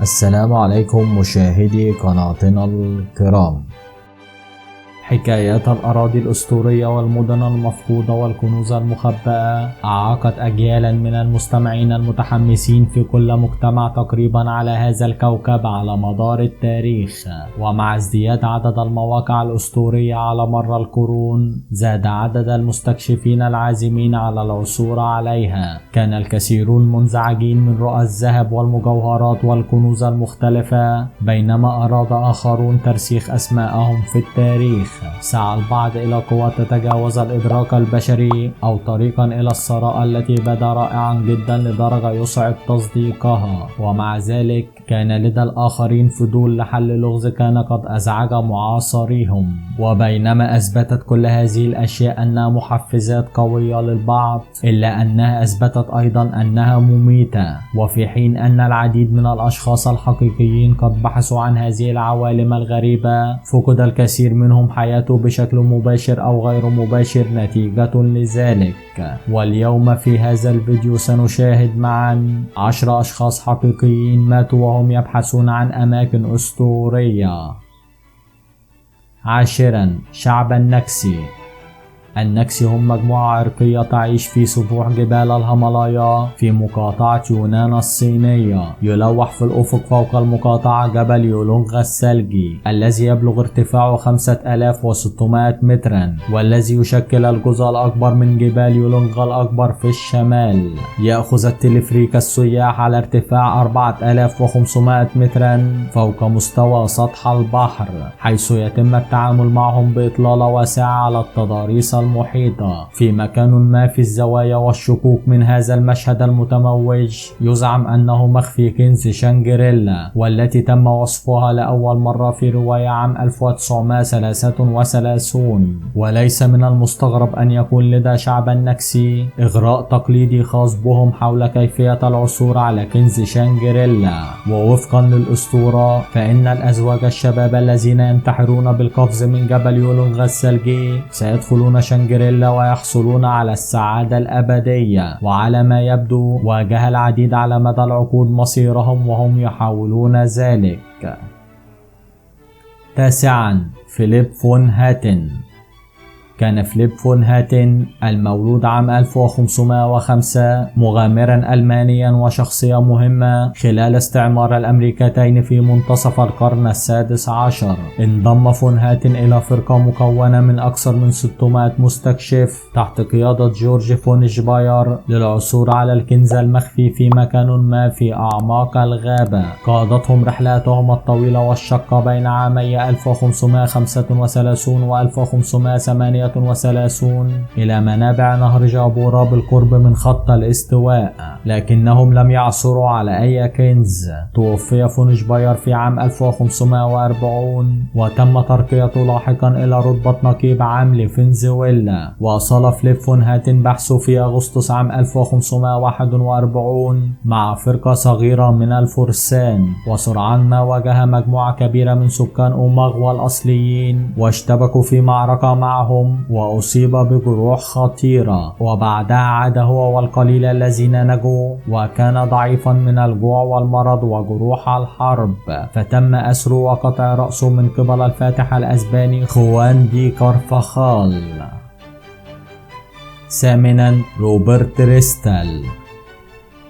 السلام عليكم مشاهدي قناتنا الكرام. حكايات الأراضي الأسطورية والمدن المفقودة والكنوز المخبأة أعاقت أجيالا من المستمعين المتحمسين في كل مجتمع تقريبا على هذا الكوكب على مدار التاريخ. ومع ازدياد عدد المواقع الأسطورية على مر القرون زاد عدد المستكشفين العازمين على العثور عليها. كان الكثيرون منزعجين من رؤى الذهب والمجوهرات والكنوز المختلفة، بينما أراد آخرون ترسيخ أسماءهم في التاريخ. سعى البعض إلى قوى تتجاوز الإدراك البشري أو طريقا إلى الثراء التي بدا رائعا جدا لدرجة يصعب تصديقها، ومع ذلك كان لدى الآخرين فضول لحل لغز كان قد أزعج معاصريهم. وبينما أثبتت كل هذه الأشياء أنها محفزات قوية للبعض، إلا أنها أثبتت أيضا أنها مميتة. وفي حين أن العديد من الأشخاص الحقيقيين قد بحثوا عن هذه العوالم الغريبة، فقد الكثير منهم حياته بشكل مباشر أو غير مباشر نتيجة لذلك. واليوم في هذا الفيديو سنشاهد معا 10 أشخاص حقيقيين ماتوا وهم يبحثون عن أماكن أسطورية. 10. شعب النكسي. النكسي هم مجموعة عرقية تعيش في سطوح جبال الهيمالايا في مقاطعة يونان الصينية. يلوح في الأفق فوق المقاطعة جبل يولونغ الثلجي الذي يبلغ ارتفاعه 5600 مترا، والذي يشكل الجزء الأكبر من جبال يولونغ الأكبر في الشمال. يأخذ التلفريك السياح على ارتفاع 4500 مترا فوق مستوى سطح البحر، حيث يتم التعامل معهم بإطلالة واسعة على التضاريس المحيطة. في مكان ما في الزوايا والشكوك من هذا المشهد المتموج يزعم أنه مخفي كنز شانجريلا، والتي تم وصفها لأول مرة في رواية عام 1933. وليس من المستغرب أن يكون لدى شعب النكسي إغراء تقليدي خاص بهم حول كيفية العثور على كنز شانجريلا. ووفقا للأسطورة فإن الأزواج الشباب الذين ينتحرون بالقفز من جبل يولونغ الثلجي سيدخلون شانجريلا ويحصلون على السعادة الأبدية. وعلى ما يبدو واجه العديد على مدى العقود مصيرهم وهم يحاولون ذلك. 9. فيليب فون هاتن. كان فيليب فون هاتن المولود عام 1505 مغامرا ألمانيا وشخصية مهمة خلال استعمار الأمريكتين في منتصف القرن السادس عشر. انضم فون هاتن إلى فرقة مكونة من أكثر من 600 مستكشف تحت قيادة جورج فون شباير للعثور على الكنز المخفي في مكان ما في أعماق الغابة. قادتهم رحلاتهم الطويلة والشاقة بين عامي 1535 و 1538 إلى منابع نهر جابورا بالقرب من خط الاستواء، لكنهم لم يعثروا على أي كنز. توفي فون شباير في عام 1540 وتم ترقيته لاحقا إلى رتبة نقيب عام لفنزويلا. واصل فيليب فون هاتن بحثه في أغسطس عام 1541 مع فرقة صغيرة من الفرسان، وسرعان ما واجه مجموعة كبيرة من سكان أوماغوا الأصليين واشتبكوا في معركة معهم وأصيب بجروح خطيرة. وبعدها عاد هو والقليل الذين نجوا، وكان ضعيفا من الجوع والمرض وجروح الحرب، فتم أسره وقطع رأسه من قبل الفاتح الأسباني خوان دي كارفاخال. 8. روبرت ريستل.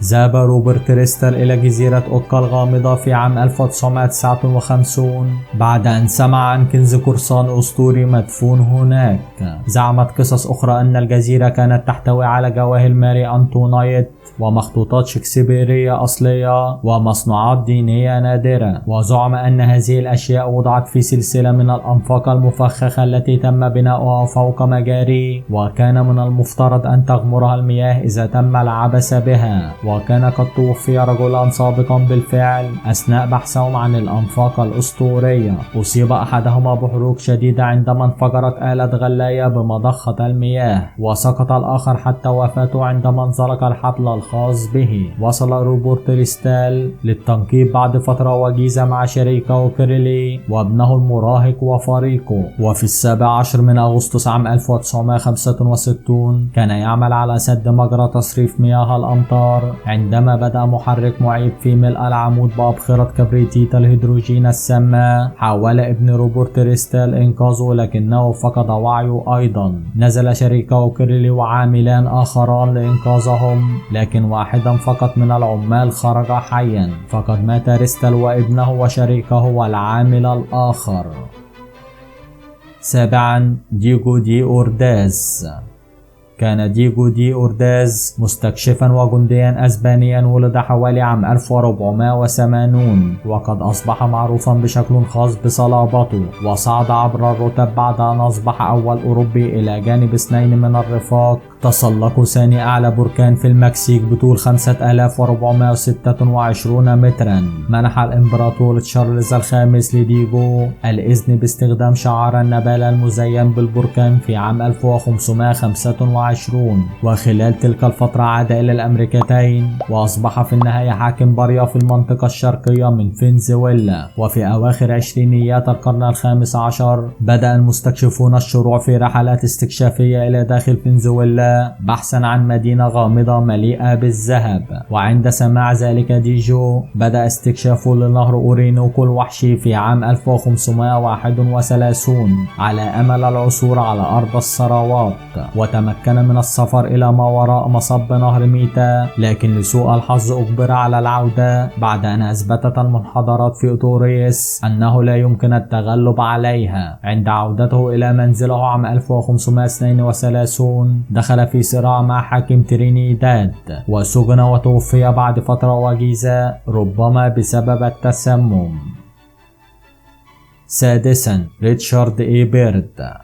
ذهب روبرت ريستل إلى جزيرة أوكا الغامضة في عام 1959 بعد أن سمع عن كنز قرصان أسطوري مدفون هناك. زعمت قصص أخرى أن الجزيرة كانت تحتوي على جواهر ماري أنطونايت ومخطوطات شكسبيرية أصلية ومصنوعات دينية نادرة. وزعم أن هذه الأشياء وضعت في سلسلة من الأنفاق المفخخة التي تم بناؤها فوق مجاري، وكان من المفترض أن تغمرها المياه إذا تم العبث بها. وكان قد توفي رجلان سابقا بالفعل أثناء بحثهم عن الأنفاق الأسطورية. أصيب أحدهما بحروق شديدة عندما انفجرت آلة غلاية بمضخة المياه، وسقط الآخر حتى وفاته عندما انزلق الحبل الخاص به. وصل روبرت ريستل للتنقيب بعد فترة وجيزة مع شريكه كريلي وابنه المراهق وفريقه. وفي 17 من أغسطس عام 1965 كان يعمل على سد مجرى تصريف مياه الأمطار عندما بدأ محرك معيب في ملء العمود بأبخرة كبريتيت الهيدروجين السامة. حاول ابن روبرت ريستال إنقاذه لكنه فقد وعيه أيضا. نزل شريكه كيرلي وعاملان آخران لإنقاذهم، لكن واحدا فقط من العمال خرج حيا. فقد مات ريستال وابنه وشريكه والعامل الآخر. 7. دييغو دي أورداز. كان دييغو دي أورداز مستكشفا وجنديا أسبانيا، ولد حوالي عام 1480، وقد أصبح معروفا بشكل خاص بصلابته، وصعد عبر الرتب بعد أن أصبح أول أوروبي إلى جانب 2 من الرفاق تسلقوا ثاني أعلى بركان في المكسيك بطول 5426 مترا. منح الإمبراطور تشارلز الخامس لدييغو الإذن باستخدام شعار النبالة المزين بالبركان في عام 1525، وخلال تلك الفترة عاد إلى الأمريكتين، وأصبح في النهاية حاكم باريا في المنطقة الشرقية من فنزويلا. وفي أواخر عشرينيات القرن الخامس عشر بدأ المستكشفون الشروع في رحلات استكشافية إلى داخل فنزويلا بحثا عن مدينة غامضة مليئة بالذهب. وعند سماع ذلك ديجو بدأ استكشافه لنهر أورينوكو الوحشي في عام 1531 على أمل العثور على أرض الثروات، وتمكن من السفر إلى ما وراء مصب نهر ميتا، لكن لسوء الحظ أجبر على العودة بعد أن أثبتت المنحدرات في أوتوريس أنه لا يمكن التغلب عليها. عند عودته إلى منزله عام 1532 دخل في صراع مع حاكم ترينيداد، وسجن وتوفي بعد فترة وجيزة ربما بسبب التسمم. 6. ريتشارد إي بيرد.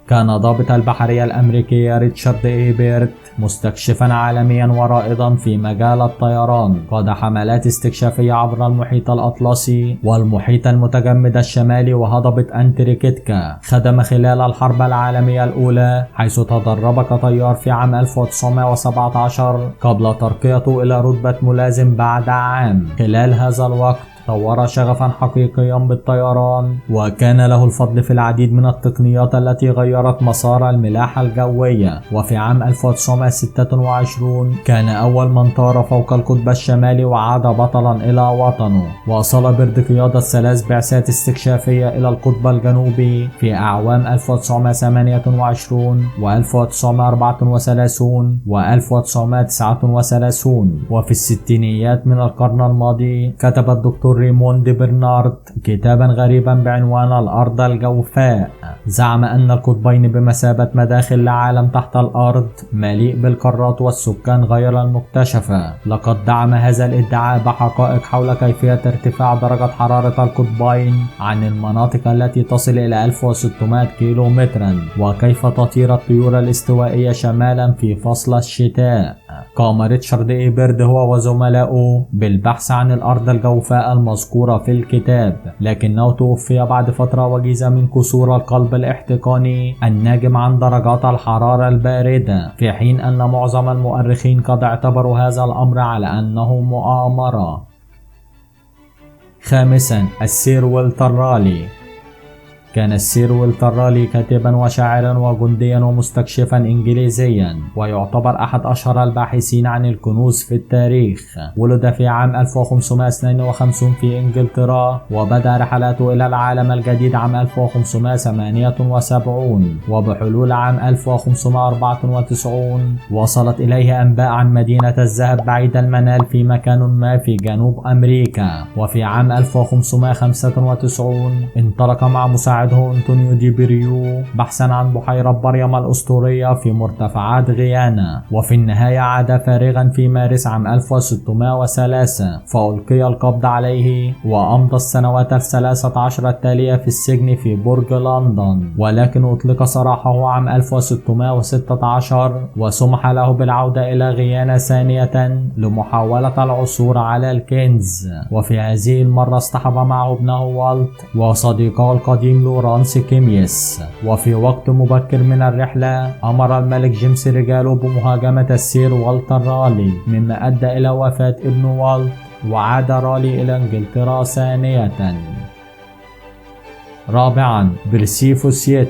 كان ضابط البحرية الأمريكي ريتشارد إي بيرد مستكشفا عالميا ورائدا في مجال الطيران. قاد حملات استكشافية عبر المحيط الأطلسي والمحيط المتجمد الشمالي وهضبة أنتاركتيكا. خدم خلال الحرب العالمية الأولى، حيث تدرب كطيار في عام 1917 قبل ترقيته إلى رتبة ملازم بعد عام. خلال هذا الوقت طور شغفا حقيقيا بالطيران، وكان له الفضل في العديد من التقنيات التي غيرت مسار الملاحة الجوية. وفي عام 1926 كان أول من طار فوق القطب الشمالي وعاد بطلا إلى وطنه. واصل بيرد قيادة 3 بعثات استكشافية إلى القطب الجنوبي في أعوام 1928 و1934 و1939. وفي الستينيات من القرن الماضي كتب الدكتور ريموند برنارد كتابا غريبا بعنوان الأرض الجوفاء. زعم أن القطبين بمثابة مداخل لعالم تحت الأرض مليء بالقارات والسكان غير المكتشفة. لقد دعم هذا الادعاء بحقائق حول كيفية ارتفاع درجة حرارة القطبين عن المناطق التي تصل إلى 1600 كيلومترا، وكيف تطير الطيور الاستوائية شمالا في فصل الشتاء. قام ريتشارد إي بيرد هو وزملائه بالبحث عن الأرض الجوفاء المذكورة في الكتاب، لكنه توفي بعد فترة وجيزة من كسور القلب الاحتقاني الناجم عن درجات الحرارة الباردة، في حين أن معظم المؤرخين قد اعتبروا هذا الأمر على أنه مؤامرة. 5. السير والتر رالي. كان السير والتر رالي كاتبا وشاعرا وجنديا ومستكشفا إنجليزيا، ويعتبر أحد أشهر الباحثين عن الكنوز في التاريخ. ولد في عام 1552 في إنجلترا، وبدأ رحلاته إلى العالم الجديد عام 1578. وبحلول عام 1594 وصلت إليه أنباء عن مدينة الذهب بعيد المنال في مكان ما في جنوب أمريكا. وفي عام 1595 انطلق مع مساعده أنطونيو دي بيريو بحثا عن بحيرة بريم الأسطورية في مرتفعات غيانا. وفي النهاية عاد فارغا في مارس عام 1603، فألقي القبض عليه وأمضى السنوات 13 التالية في السجن في برج لندن، ولكن أطلق سراحه عام 1616 وسمح له بالعودة إلى غيانا ثانية لمحاولة العثور على الكنز. وفي هذه المرة اصطحب معه ابنه والت وصديقه القديم لورانس كيميس. وفي وقت مبكر من الرحلة أمر الملك جيمس رجاله بمهاجمة السير والتر رالي، مما أدى إلى وفاة ابن والت، وعاد رالي إلى إنجلترا ثانية. 4. برسيفوس يت.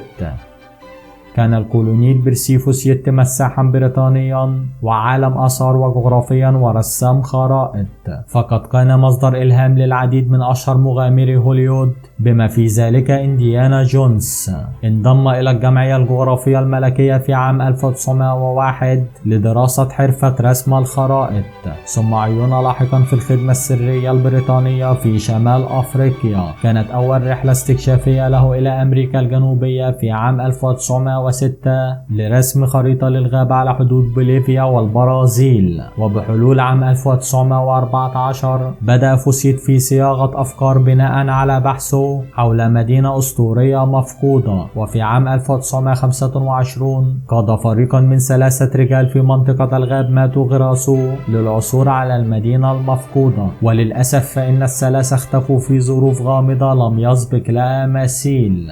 كان الكولونيل برسيفوس يتم مساحا بريطانيا وعالم آثار وجغرافيا ورسام خرائط، فقد كان مصدر إلهام للعديد من أشهر مغامري هوليوود بما في ذلك إنديانا جونز. انضم إلى الجمعية الجغرافية الملكية في عام 1901 لدراسة حرفة رسم الخرائط، ثم عين لاحقا في الخدمة السرية البريطانية في شمال أفريقيا. كانت أول رحلة استكشافية له إلى أمريكا الجنوبية في عام 1906 لرسم خريطة للغابة على حدود بوليفيا والبرازيل. وبحلول عام 1914 بدأ فوسيت في صياغة أفكار بناء على بحثه حول مدينة أسطورية مفقودة. وفي عام 1925 قاد فريقا من 3 رجال في منطقة الغاب ماتو غراسو للعثور على المدينة المفقودة، وللأسف فإن ال3 اختفوا في ظروف غامضة لم يسبق لها مثيل.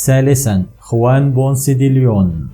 ثالثا، خوان بونس دي ليون.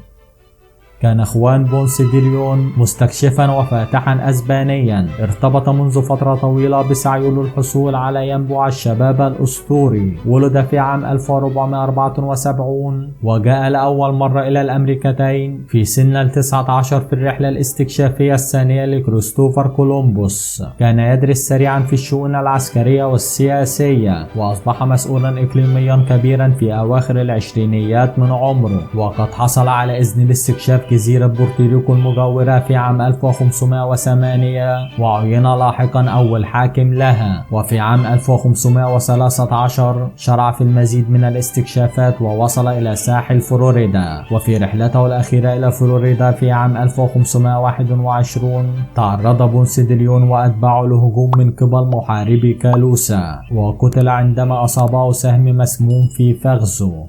كان خوان بونس دي ليون مستكشفا وفاتحا اسبانيا ارتبط منذ فترة طويلة بسعيه للحصول على ينبوع الشباب الاسطوري. ولد في عام 1474 وجاء لأول مرة إلى الأمريكتين في سن 19 في الرحلة الاستكشافية الثانية لكريستوفر كولومبوس. كان يدرس سريعا في الشؤون العسكرية والسياسية، وأصبح مسؤولا إقليميا كبيرا في أواخر العشرينيات من عمره. وقد حصل على إذن لاستكشاف جزيرة بورتوريكو المجاورة في عام 1508 وعين لاحقا أول حاكم لها. وفي عام 1513 شرع في المزيد من الاستكشافات ووصل إلى ساحل فلوريدا. وفي رحلته الأخيرة إلى فلوريدا في عام 1521 تعرض بونس دي ليون وأتباعه لهجوم من قبل محاربي كالوسا، وقتل عندما أصابه سهم مسموم في فخذه.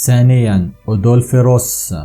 ثانيا، أودولف روس.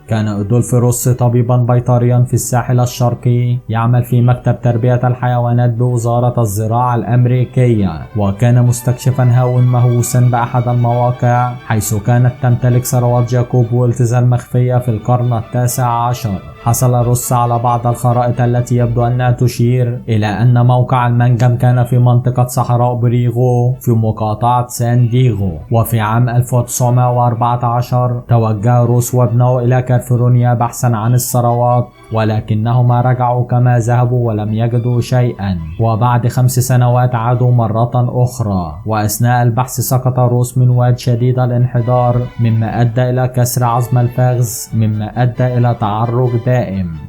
كان أودولف روس طبيبا بيطريا في الساحل الشرقي يعمل في مكتب تربية الحيوانات بوزارة الزراعة الأمريكية، وكان مستكشفا هاو مهووسا بأحد المواقع حيث كانت تمتلك ثروات جاكوب وولتز المخفية في القرن ال19. حصل روس على بعض الخرائط التي يبدو أنها تشير إلى أن موقع المنجم كان في منطقة صحراء بريغو في مقاطعة سان ديغو. وفي عام 1914 توجه روس وابنه إلى كاليفورنيا بحثا عن الثروات، ولكنهما رجعوا كما ذهبوا ولم يجدوا شيئا. وبعد 5 سنوات عادوا مرة أخرى، وأثناء البحث سقط روس من واد شديد الانحدار مما أدى إلى كسر عظم الفخذ، مما أدى إلى تعرج دائم.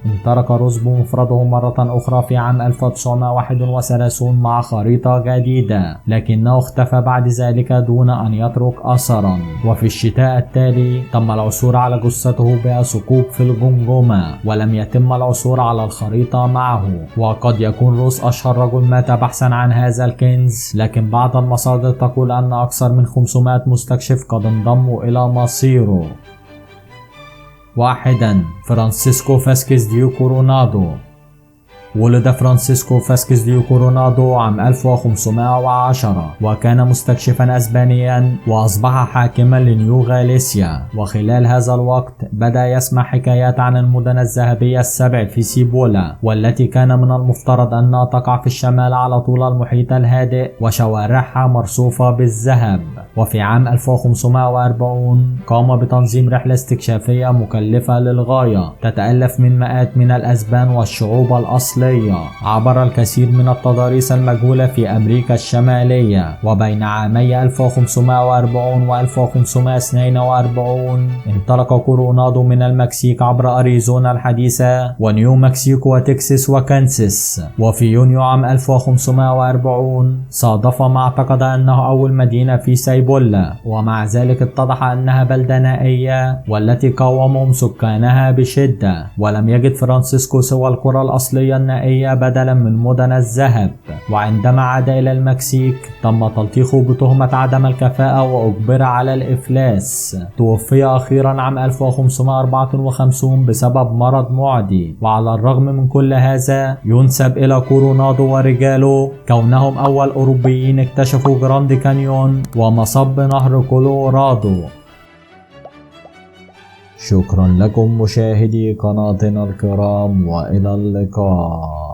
انطلق روس بمفرده مرة أخرى في عام 1931 مع خريطة جديدة، لكنه اختفى بعد ذلك دون أن يترك أثرا. وفي الشتاء التالي تم العثور على جثته بها ثقوب في الجمجمة، ولم يتم العثور على الخريطة معه. وقد يكون روس أشهر رجل مات بحثا عن هذا الكنز، لكن بعض المصادر تقول أن أكثر من 500 مستكشف قد انضموا إلى مصيره. 1. فرانسيسكو فاسكيز ديو كورونادو. ولد فرانسيسكو فاسكيز ديو كورونادو عام 1510 وكان مستكشفا اسبانيا واصبح حاكما لنيو غاليسيا. وخلال هذا الوقت بدأ يسمع حكايات عن المدن الذهبية ال7 في سيبولا، والتي كان من المفترض أنها تقع في الشمال على طول المحيط الهادئ وشوارعها مرصوفة بالذهب. وفي عام 1540 قام بتنظيم رحلة استكشافية مكلفة للغاية تتألف من مئات من الأسبان والشعوب الأصلية. عبر الكثير من التضاريس المجهولة في أمريكا الشمالية، وبين عامي 1540 و 1542 انطلق كورونادو من المكسيك عبر أريزونا الحديثة ونيو مكسيكو وتكساس وكانساس. وفي يونيو عام 1540 صادف ما اعتقد أنه أول مدينة في سيبولا، ومع ذلك اتضح أنها بلدة نائية والتي قاومهم سكانها بشدة. ولم يجد فرانسيسكو سوى القرى الأصلية النائية بدلا من مدن الذهب. وعندما عاد إلى المكسيك تم تلطيخه بتهمة عدم الكفاءة وأجبر على الإفلاس. توفي أخيرا عام 1554 بسبب مرض معدي. وعلى الرغم من كل هذا ينسب إلى كورونادو ورجاله كونهم أول أوروبيين اكتشفوا جراند كانيون ومصب نهر كولورادو. شكرا لكم مشاهدي قناتنا الكرام، وإلى اللقاء.